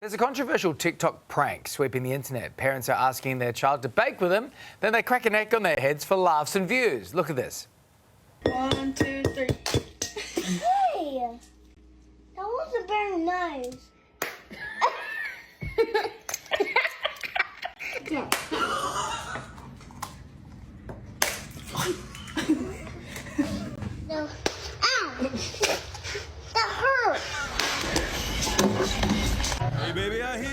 There's a controversial TikTok prank sweeping the internet. Parents are asking their child to bake with them, then they crack an egg on their heads for laughs and views. Look at this. 1, 2, 3. Hey! That was very nice. Yeah. No. Ow! That hurt.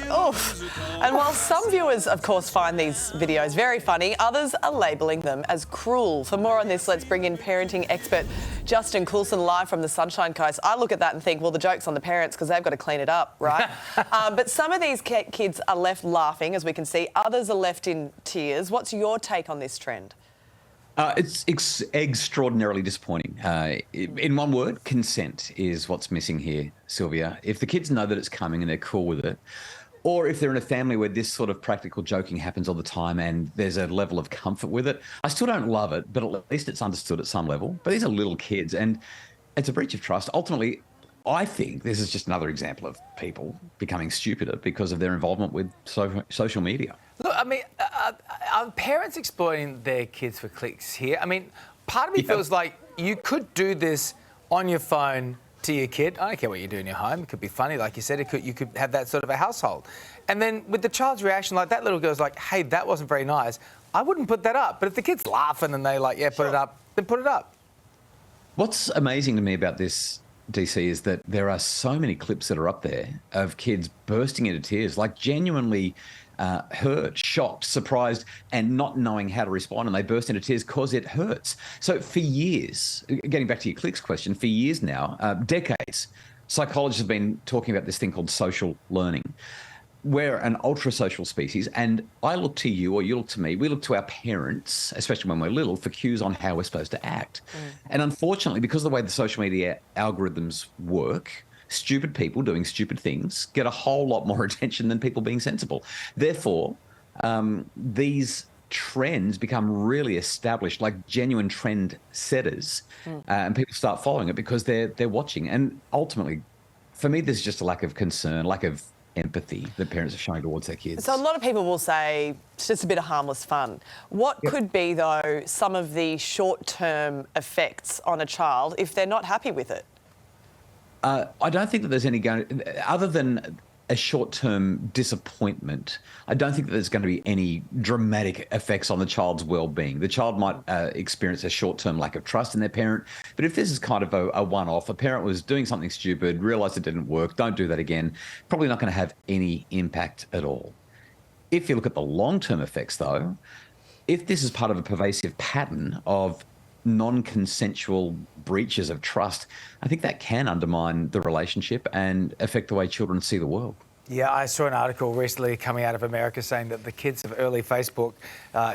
Oof. And while some viewers, of course, find these videos very funny, others are labelling them as cruel. For more on this, let's bring in parenting expert Justin Coulson live from the Sunshine Coast. I look at that and think, well, the joke's on the parents because they've got to clean it up, right? But some of these kids are left laughing, as we can see. Others are left in tears. What's your take on this trend? It's extraordinarily disappointing. In one word, consent is what's missing here, Sylvia. If the kids know that it's coming and they're cool with it, or if they're in a family where this sort of practical joking happens all the time and there's a level of comfort with it, I still don't love it, but at least it's understood at some level. But these are little kids and it's a breach of trust. Ultimately, I think this is just another example of people becoming stupider because of their involvement with social media. Look, I mean, are parents exploiting their kids for clicks here? I mean, part of me feels like you could do this on your phone to your kid. I don't care what you do in your home. It could be funny, like you said. You could have that sort of a household. And then with the child's reaction, like that little girl's like, hey, that wasn't very nice. I wouldn't put that up. But if the kid's laughing and they like, yeah, put it up, then put it up. What's amazing to me about this, DC, is that there are so many clips that are up there of kids bursting into tears, like genuinely hurt, shocked, surprised, and not knowing how to respond, and they burst into tears because it hurts. So for years, getting back to your clicks question, for years now, decades, psychologists have been talking about this thing called social learning. We're an ultra-social species, and I look to you, or you look to me, we look to our parents, especially when we're little, for cues on how we're supposed to act. And unfortunately, because of the way the social media algorithms work, stupid people doing stupid things get a whole lot more attention than people being sensible. Therefore, these trends become really established, like genuine trend setters, and people start following it because they're watching. And ultimately, for me, there's just a lack of concern, lack of empathy that parents are showing towards their kids. So a lot of people will say it's just a bit of harmless fun. What could be, though, some of the short-term effects on a child if they're not happy with it? I don't think that there's any other than a short-term disappointment. I don't think that there's going to be any dramatic effects on the child's well-being. The child might experience a short-term lack of trust in their parent, but if this is kind of a one-off, a parent was doing something stupid, realised it didn't work, don't do that again, probably not going to have any impact at all. If you look at the long-term effects, though, if this is part of a pervasive pattern of non-consensual breaches of trust, I think that can undermine the relationship and affect the way children see the world. Yeah, I saw an article recently coming out of America saying that the kids of early Facebook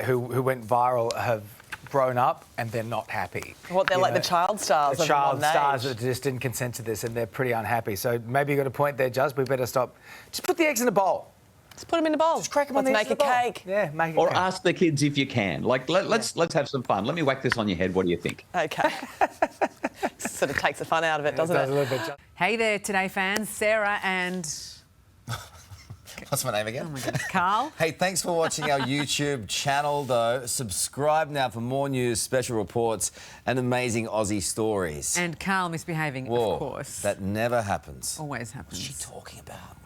who went viral have grown up and they're not happy. What, they're like the child stars the of child modern stars age. that just didn't consent to this and they're pretty unhappy. So maybe you've got a point there, Juz. We better stop. Just put the eggs in a bowl. Just put them in the bowl. Just crack them on Let's the make eggs in a the bowl. cake. Yeah, make a Or cake. ask the kids if you can. Like, let's have some fun. Let me whack this on your head. What do you think? Okay. Sort of takes the fun out of it, doesn't Does it? a little bit. Hey there, Today fans. Sarah and... What's my name again? Oh my goodness, Carl. Hey, thanks for watching our YouTube channel, though. Subscribe now for more news, special reports, and amazing Aussie stories. And Carl misbehaving, Whoa, of course. that never happens. Always happens. What's she talking about?